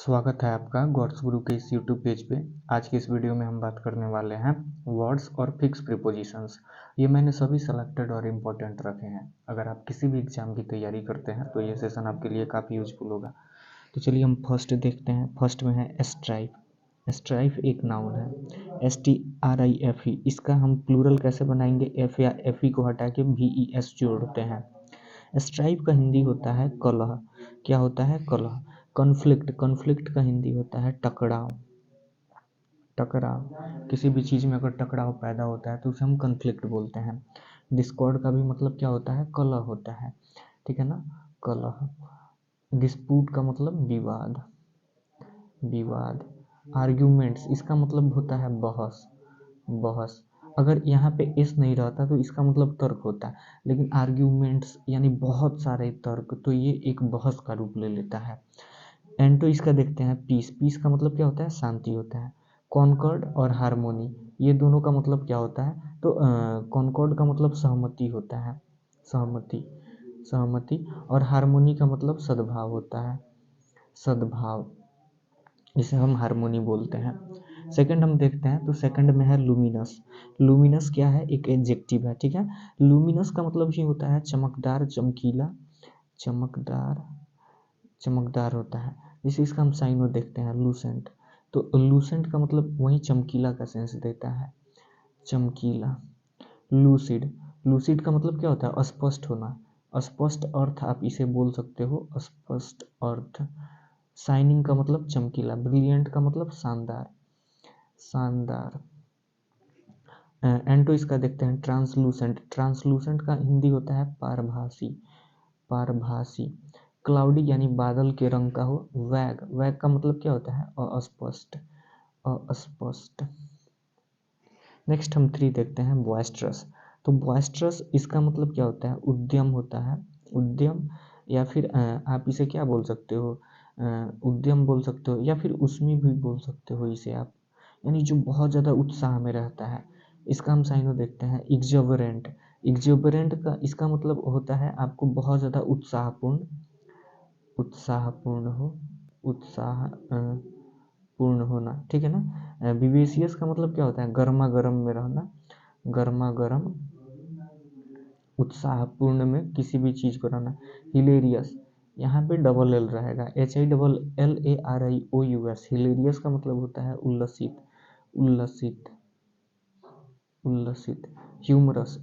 स्वागत है आपका गॉड्स गुरु के इस यूट्यूब पेज पे। आज की इस वीडियो में हम बात करने वाले हैं वर्ड्स और फिक्स प्रीपोजिशंस। ये मैंने सभी सेलेक्टेड और इम्पोर्टेंट रखे हैं। अगर आप किसी भी एग्जाम की तैयारी करते हैं तो ये सेशन आपके लिए काफ़ी यूजफुल होगा। तो चलिए हम फर्स्ट देखते हैं। फर्स्ट में है स्ट्राइप। स्ट्राइप एक नाउन है, STRIFE। इसका हम प्लूरल कैसे बनाएंगे? एफ या FE को हटा के VES जोड़ते हैं। स्ट्राइप का हिंदी होता है कलह। क्या होता है? कलह। कॉन्फ्लिक्ट, कॉन्फ्लिक्ट का हिंदी होता है टकराव। टकराव, किसी भी चीज़ में अगर टकराव पैदा होता है तो उसे हम कॉन्फ्लिक्ट बोलते हैं। डिस्कॉर्ड का भी मतलब क्या होता है? कलह होता है, ठीक है ना, कलह। डिस्प्यूट का मतलब विवाद, विवाद। आर्ग्यूमेंट्स, इसका मतलब होता है बहस, बहस। अगर यहाँ पे एस नहीं रहता तो इसका मतलब तर्क होता है, लेकिन आर्ग्यूमेंट्स यानी बहुत सारे तर्क, तो ये एक बहस का रूप ले लेता है। एंटो इसका देखते हैं पीस। पीस का मतलब क्या होता है? शांति होता है। कॉन्कॉर्ड और हार्मोनी, ये दोनों का मतलब क्या होता है? तो कॉन्कॉर्ड का मतलब सहमति होता है, सहमति, सहमति। और हार्मोनी का मतलब सद्भाव होता है, सद्भाव, जिसे हम हार्मोनी बोलते हैं। सेकंड हम देखते हैं तो सेकंड में है लुमिनस। लुमिनस क्या है? एक एडजेक्टिव है, ठीक है। लुमिनस का मतलब ही होता है चमकदार, चमकीला, चमकदार, चमकदार होता है। जैसे इसका हम साइनो देखते हैं लूसेंट, तो लूसेंट का मतलब वही चमकीला का सेंस देता है, चमकीला। लूसिड, लूसिड का मतलब क्या होता है? स्पष्ट होना, स्पष्ट अर्थ आप इसे बोल सकते हो, स्पष्ट अर्थ। शाइनिंग का मतलब चमकीला। ब्रिलियंट का मतलब शानदार, शानदार। एंटो इसका देखते हैं ट्रांसलूसेंट। ट्रांसलूसेंट का हिंदी होता है पारभासी, पारभासी। क्लाउडी यानी बादल के रंग का हो। वैग, वैग का मतलब क्या होता है? अस्पष्ट, अस्पष्ट। नेक्स्ट हम 3 देखते हैं बॉयस्ट्रस। तो बॉयस्ट्रस इसका मतलब क्या होता है? उद्यम होता है, उद्यम। या फिर आप इसे क्या बोल सकते हो? उद्यम बोल सकते हो, या फिर उसमें भी बोल सकते हो इसे आप, यानी जो बहुत ज़्यादा उत्साह में रहता है। इसका हम साइनो देखते हैं एग्जोबरेंट। एग्जोबरेंट का इसका मतलब होता है आपको बहुत ज़्यादा उत्साहपूर्ण, उत्साहपूर्ण हो, उत्साह पूर्ण होना, ठीक है ना। विवेशियस का मतलब क्या होता है? गर्मा गर्म में रहना, गर्मा गर्म, उत्साहपूर्ण में किसी भी चीज़ को रहना। हिलेरियस, यहाँ पे डबल एल रहेगा, HILLARIOUS। हिलेरियस का मतलब होता है उल्लसित, उल्लसित, उल्लसित। ह्यूमरस,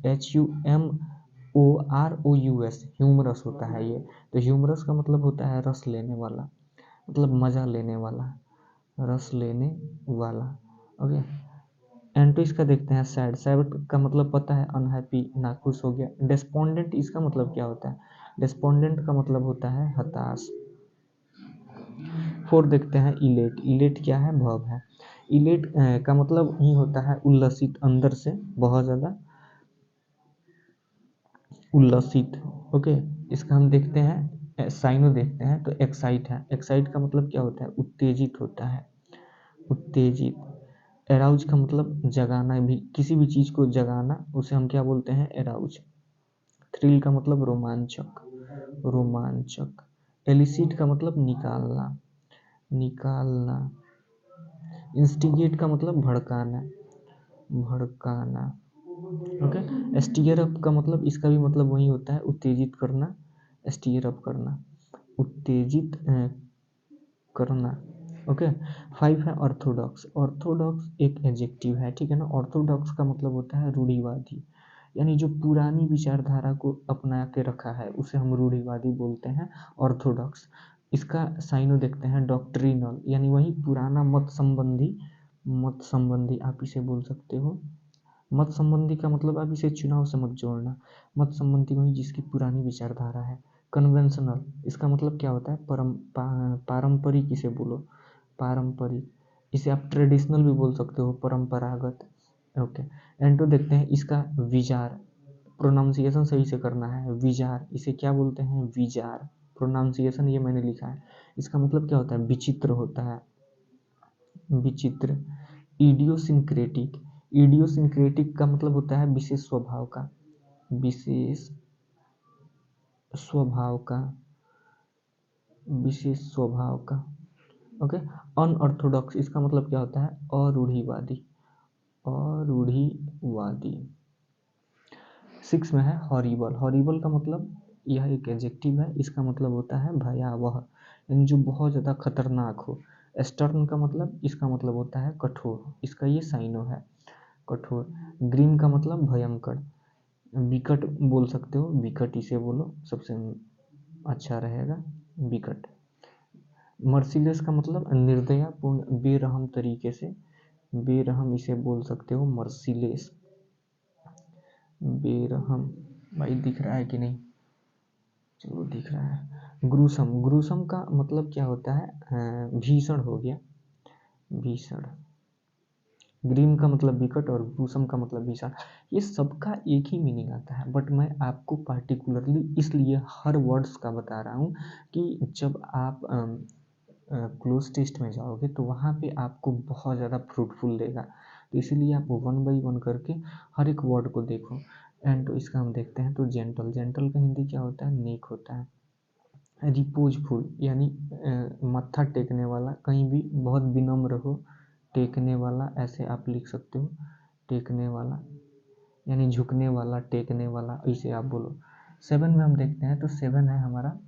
HUMOROUS, ह्यूमरस होता है ये। तो ह्यूमरस का मतलब होता है रस लेने वाला, मतलब मज़ा लेने वाला, रस लेने वाला, ओके। एंटो इसका देखते हैं सैड। सैड का मतलब पता है? अनहैप्पी, नाखुश हो गया। डिस्पोंडेंट इसका मतलब क्या होता है? डिस्पोंडेंट का मतलब होता है हताश। 4 देखते हैं इलेट। इलेट क्या है? भव है। इलेट का मतलब ही होता है उल्लसित, अंदर से बहुत ज़्यादा उल्लसित, ओके। इसका हम देखते हैं साइनो देखते हैं तो एक्साइट है। एक्साइट का मतलब क्या होता है? उत्तेजित होता है, उत्तेजित। एराउज का मतलब जगाना, भी किसी भी चीज़ को जगाना, उसे हम क्या बोलते हैं? एराउज। थ्रिल का मतलब रोमांचक, रोमांचक। एलिसिट का मतलब निकालना, निकालना। इंस्टिगेट का मतलब भड़काना, भड़काना, ओके। स्टीयर अप का मतलब, इसका भी मतलब वही होता है उत्तेजित करना, स्टीयर अप करना, उत्तेजित करना, ओके। 5 है ऑर्थोडॉक्स। ऑर्थोडॉक्स एक एडजेक्टिव है, ठीक है ना। ऑर्थोडॉक्स का मतलब होता है रूढ़िवादी, यानी जो पुरानी विचारधारा को अपना के रखा है उसे हम रूढ़िवादी बोलते हैं, ऑर्थोडॉक्स। इसका साइनो देखते हैं डॉक्ट्रिनल, यानी वही पुराना मत संबंधी, मत संबंधी आप इसे बोल सकते हो। मत संबंधी का मतलब आप इसे चुनाव से मत जोड़ना, मत संबंधी वही जिसकी पुरानी विचारधारा है। कन्वेंशनल, इसका मतलब क्या होता है? पारंपरिक इसे बोलो, पारंपरिक। इसे आप ट्रेडिशनल भी बोल सकते हो, परंपरागत, ओके। एंटो देखते हैं इसका विजार। प्रोनाउंसिएशन सही से करना है, विजार, इसे क्या बोलते हैं? विजार। प्रोनाउंसिएशन ये मैंने लिखा है। इसका मतलब क्या होता है? विचित्र होता है, विचित्र। इडियोसिंक्रेटिक, इडियोसिंक्रेटिक का मतलब होता है विशेष स्वभाव का, विशेष स्वभाव का, विशेष स्वभाव का, ओके। अनऑर्थोडॉक्स, इसका मतलब क्या होता है? अरूढ़िवादी, अरूढ़िवादी। 6 में है हॉरिबल। हॉरिबल का मतलब यह एक एडजेक्टिव है, इसका मतलब होता है भयावह, यानी जो बहुत ज़्यादा खतरनाक हो। स्टर्न का मतलब, इसका मतलब होता है कठोर, इसका ये साइनो है, कठोर। ग्रीम का मतलब भयंकर। विकट बोल सकते हो, विकट इसे बोलो, सबसे अच्छा रहेगा विकट। मर्सिलेस का मतलब निर्दया पूर्ण, बेरहम तरीके से, बेरहम इसे बोल सकते हो मर्सिलेस, बेरहम। भाई दिख रहा है कि नहीं? चलो दिख रहा है। ग्रूसम, ग्रूसम का मतलब क्या होता है? भीषण हो गया, भीषण। ग्रीम का मतलब विकट और ग्रूसम का मतलब भीषण। ये सबका एक ही मीनिंग आता है, बट मैं आपको पार्टिकुलरली इसलिए हर वर्ड्स का बता रहा हूँ कि जब आप क्लोज टेस्ट में जाओगे तो वहाँ पे आपको बहुत ज़्यादा फ्रूटफुल देगा, तो इसीलिए आप 1 बाई 1 करके हर एक वर्ड को देखो। एंड तो इसका हम देखते हैं, तो जेंटल, जेंटल का हिंदी क्या होता है? नेक होता है। रिपोजफुल यानी मत्था टेकने वाला, कहीं भी बहुत विनम्र हो, टेकने वाला ऐसे आप लिख सकते हो, टेकने वाला यानी झुकने वाला, टेकने वाला, इसे आप बोलो। 7 में हम देखते हैं, तो 7 है हमारा,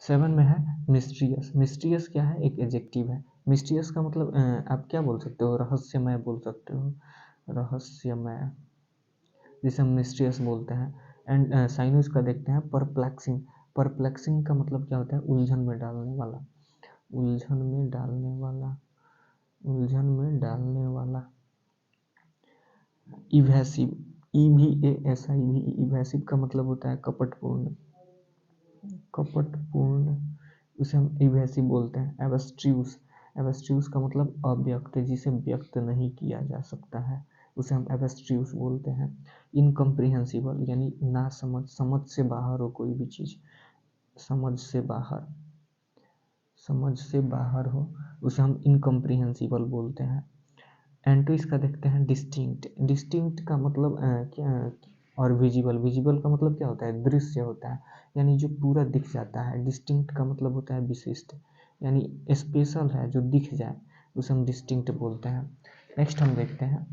7 में है मिस्ट्रियस। मिस्ट्रियस क्या है? एक एडजेक्टिव है। मिस्ट्रियस का मतलब आप क्या बोल सकते हो? रहस्यमय बोल सकते हो, रहस्यमय, जिसे हम मिस्ट्रियस बोलते हैं। एंड साइनस का देखते हैं, परप्लेक्सिंग। परप्लेक्सिंग का मतलब क्या होता है? उलझन में डालने वाला, उलझन में डालने वाला, उलझन में डालने वाला। इवेसिव, EVASIV, इवेसिव का मतलब होता है कपटपूर्ण, कपटपूर्ण, उसे हम इवेसिव बोलते हैं। एब्स्ट्रूस, एब्स्ट्रूस का मतलब अव्यक्त, जिसे व्यक्त नहीं किया जा सकता है, उसे हम एब्स्ट्रूस बोलते हैं। इनकम्प्रिहेंसिबल यानी ना समझ, समझ से बाहर हो कोई भी चीज़, समझ से बाहर, समझ से बाहर हो, उसे हम इनकम्प्रिहेंसिबल बोलते हैं। एंड तो इसका देखते हैं डिस्टिंक्ट। डिस्टिंक्ट का मतलब क्या, और विजिबल, विजिबल का मतलब क्या होता है? दृश्य होता है, यानी जो पूरा दिख जाता है। डिस्टिंक्ट का मतलब होता है विशिष्ट, यानी स्पेशल है, जो दिख जाए, उसे हम डिस्टिंक्ट बोलते हैं। नेक्स्ट हम देखते हैं,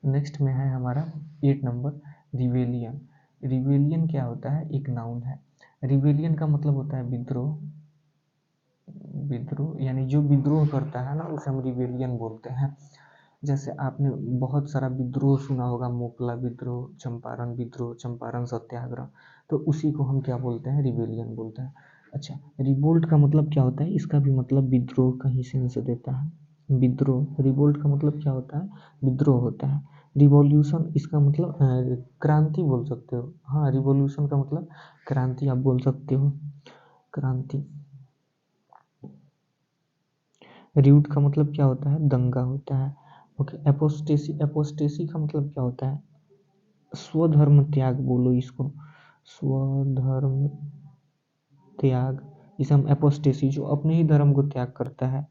नेक्स्ट में है हमारा 8 नंबर, रिवेलियन। रिवेलियन क्या होता है? एक नाउन है। रिवेलियन का मतलब होता है विद्रोह, विद्रोह यानी जो विद्रोह करता है ना, उसे हम रिवेलियन बोलते हैं। जैसे आपने बहुत सारा विद्रोह सुना होगा, मोकला विद्रोह, चंपारण विद्रोह, चंपारण सत्याग्रह, तो उसी को हम क्या बोलते हैं? रिवेलियन बोलते हैं। अच्छा, रिवोल्ट का मतलब क्या होता है? इसका भी मतलब विद्रोह का ही सेंस देता है, विद्रोह। रिवोल्ट का मतलब क्या होता है? विद्रोह होता है। रिवॉल्यूशन, इसका मतलब क्रांति बोल सकते हो। हाँ, रिवॉल्यूशन का मतलब क्रांति आप बोल सकते हो, क्रांति। रिवोल्ट का मतलब क्या होता है? दंगा होता है। ओके। एपोस्टेसी, एपोस्टेसी का मतलब क्या होता है? स्वधर्म त्याग बोलो इसको, स्वधर्म त्याग, इसे हम एपोस्टेसी, जो अपने ही धर्म को त्याग करता है,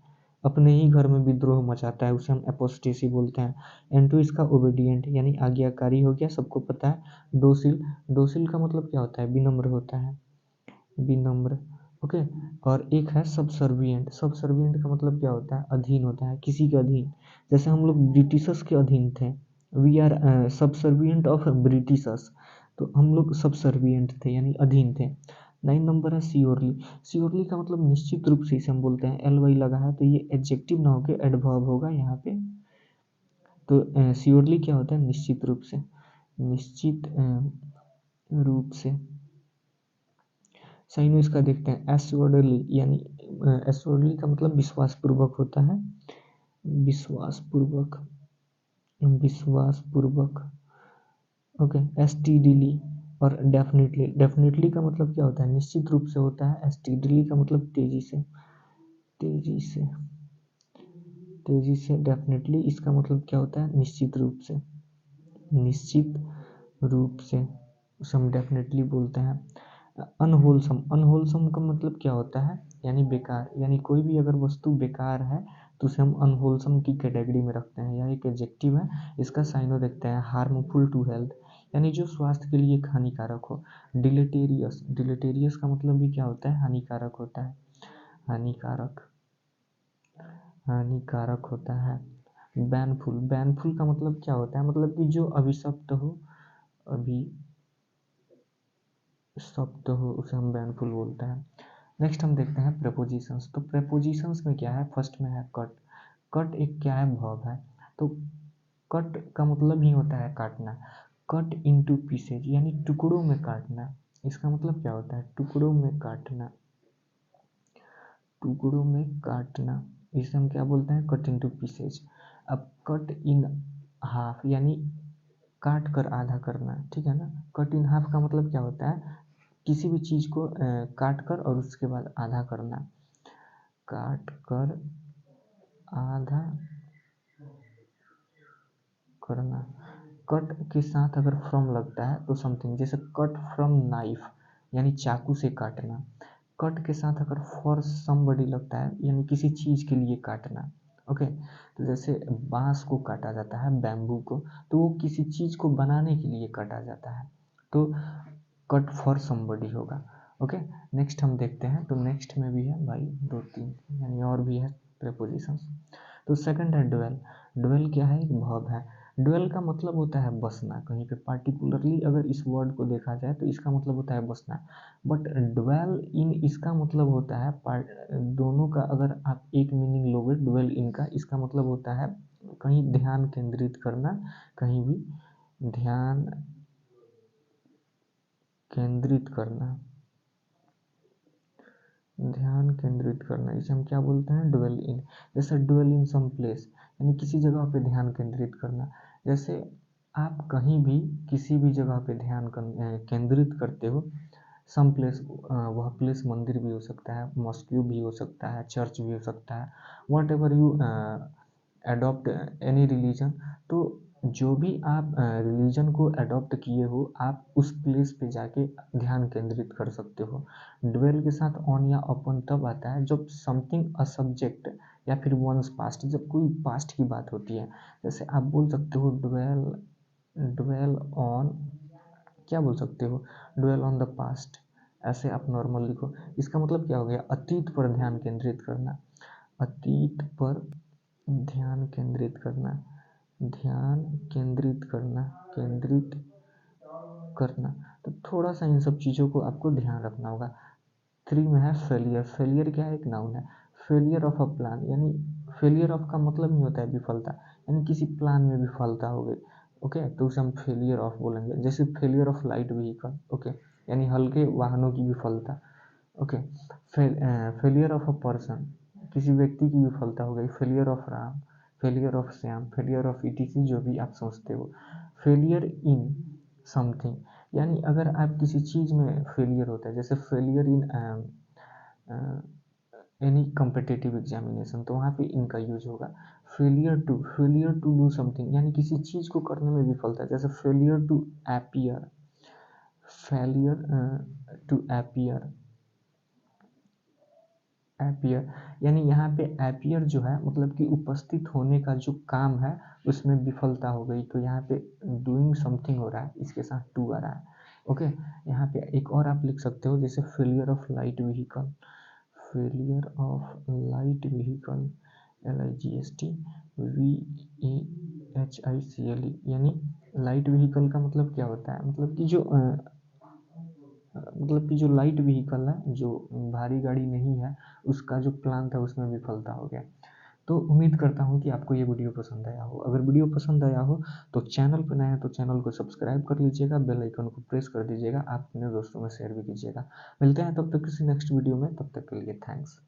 अपने ही घर में विद्रोह मचाता है, उसे हम एपोस्टेसी बोलते हैं। एंड इसका ओबीडियंट यानी आज्ञाकारी हो गया, सबको पता है। डोसिल, डोसिल का मतलब क्या होता है? विनम्र होता है, विनम्र। ओके। और एक है सबसर्विएंट। सबसर्विएंट का मतलब क्या होता है? अधीन होता है, किसी के अधीन। जैसे हम लोग ब्रिटिशर्स के अधीन थे, we are subservient of Britishers, तो हम लोग सबसर्विएंट थे यानी अधीन थे। 9 नंबर है श्योरली। श्योरली का मतलब निश्चित रूप से, इसे हम बोलते हैं। LY लगा है तो ये एडजेक्टिव ना होकर एडवर्ब होगा यहाँ पे। तो श्योरली क्या होता है? निश्चित रूप से, निश्चित रूप से। साइनो इसका देखते हैं, एश्योर्डली, यानी एश्योर्डली का मतलब विश्वासपूर्वक होता है, विश्वासपूर्वक, विश्वासपूर्वक। ओके। एस्टीडली और डेफिनेटली, डेफिनेटली का मतलब क्या होता है? निश्चित रूप से होता है। एस्टीडली का मतलब तेजी से, तेजी से, तेजी से। डेफिनेटली इसका मतलब क्या होता है? निश्चित रूप से, निश्चित रूप से, उसे हम डेफिनेटली बोलते हैं। अनहोलसम, अनहोलसम का मतलब क्या होता है? यानी बेकार, यानी कोई भी अगर वस्तु बेकार है तो उसे हम अनहोलसम की कैटेगरी में रखते हैं। यह एक एडजेक्टिव है। इसका साइनो देखते हैं, हार्मफुल टू हेल्थ, यानी जो स्वास्थ्य के लिए हानिकारक हो। डिलेटेरियस, डिलेटेरियस का मतलब भी क्या होता है, हानिकारक होता है, हानिकारक, हानिकारक होता है। बैनफुल, बैनफुल का मतलब क्या होता है, मतलब कि जो अभिशप्त हो, अभिशप्त हो उसे हम बैनफुल बोलते हैं। नेक्स्ट हम देखते हैं प्रेपोजिशंस। तो प्रेपोजिशंस में क्या है, फर्स्ट में है कट। कट एक क्या है, वर्ब है। तो कट का मतलब ही होता है काटना। कट इनटू पीसेज यानी टुकड़ों में काटना। इसका मतलब क्या होता है, टुकड़ों में काटना, टुकड़ों में काटना, इसे हम क्या बोलते हैं, कट इनटू पीसेज। अब कट इन हाफ यानी काट कर आधा करना, ठीक है ना। कट इन हाफ का मतलब क्या होता है, किसी भी चीज़ को काट कर और उसके बाद आधा करना, काट कर आधा करना। कट के साथ अगर फ्रॉम लगता है तो समथिंग, जैसे कट फ्रॉम नाइफ यानी चाकू से काटना। कट के साथ अगर फॉर समबडी लगता है यानी किसी चीज़ के लिए काटना। ओके, तो जैसे बांस को काटा जाता है, बैम्बू को, तो वो किसी चीज़ को बनाने के लिए काटा जाता है, तो कट फॉर समबडी होगा। ओके, नेक्स्ट हम देखते हैं। तो नेक्स्ट में भी है भाई 2-3 यानी और भी है प्रेपोजिशंस। तो सेकंड है ड्वेल। ड्वेल क्या है, एक वर्ब है। ड्वेल का मतलब होता है बसना, कहीं पे पार्टिकुलरली अगर इस वर्ड को देखा जाए तो इसका मतलब होता है बसना। बट ड्वेल इन इसका मतलब होता है दोनों का अगर आप एक मीनिंग लोगे ड्वेल इन का, इसका मतलब होता है कहीं ध्यान केंद्रित करना, कहीं भी ध्यान केंद्रित करना, ध्यान केंद्रित करना, इसे हम क्या बोलते हैं, ड्वेल इन। जैसे ड्वेल इन सम प्लेस यानी किसी जगह पे ध्यान केंद्रित करना। जैसे आप कहीं भी किसी भी जगह पे ध्यान केंद्रित करते हो, सम प्लेस, वह प्लेस मंदिर भी हो सकता है, मॉस्क्यू भी हो सकता है, चर्च भी हो सकता है, what ever you adopt any religion. तो जो भी आप रिलीजन को अडॉप्ट किए हो, आप उस प्लेस पे जाके ध्यान केंद्रित कर सकते हो। ड्वेल के साथ ऑन या अपॉन तब आता है जब समथिंग अ सब्जेक्ट या फिर वंस पास्ट, जब कोई पास्ट की बात होती है। जैसे आप बोल सकते हो ड्वेल, ड्वेल ऑन, क्या बोल सकते हो, ड्वेल ऑन द पास्ट, ऐसे आप नॉर्मल लिखो। इसका मतलब क्या हो गया, अतीत पर ध्यान केंद्रित करना, अतीत पर ध्यान केंद्रित करना, ध्यान केंद्रित करना, केंद्रित करना। तो थोड़ा सा इन सब चीज़ों को आपको ध्यान रखना होगा। 3 में है फेलियर। फेलियर क्या है, एक नाउन है। फेलियर ऑफ अ प्लान यानी फेलियर ऑफ का मतलब ही होता है विफलता, यानी किसी प्लान में विफलता हो गई। ओके, तो उसे हम फेलियर ऑफ बोलेंगे। जैसे failure of light vehicle, okay, यानी हल्के वाहनों की विफलता। Okay, failure of a person, किसी व्यक्ति की विफलता हो गई। Failure of Ram, failure of Shyam, failure of etc, जो भी आप सोचते हो। फेलियर इन समथिंग यानी अगर आप किसी चीज़ में फेलियर होता है, जैसे failure in any competitive examination, तो वहाँ पे इनका यूज होगा। फेलियर टू डू समथिंग यानी किसी चीज़ को करने में विफलता, जैसे failure to appear, failure to appear, appear यानी यहाँ पे अपीयर जो है मतलब कि उपस्थित होने का जो काम है उसमें विफलता हो गई, तो यहाँ पे डूइंग समथिंग हो रहा है, इसके साथ टू आ रहा है। ओके, यहाँ पे एक और आप लिख सकते हो, जैसे failure of light vehicle, failure of light vehicle, LIGHT VAHICLE, यानी लाइट व्हीकल का मतलब क्या होता है, मतलब कि जो लाइट व्हीकल है, जो भारी गाड़ी नहीं है, उसका जो प्लान था उसमें विफलता हो गया। तो उम्मीद करता हूँ कि आपको ये वीडियो पसंद आया हो। अगर वीडियो पसंद आया हो तो चैनल पर नए हैं तो चैनल को सब्सक्राइब कर लीजिएगा, बेल आइकन को प्रेस कर दीजिएगा, आप अपने दोस्तों में शेयर भी कीजिएगा। मिलते हैं तब तक किसी नेक्स्ट वीडियो में, तब तक के लिए थैंक्स।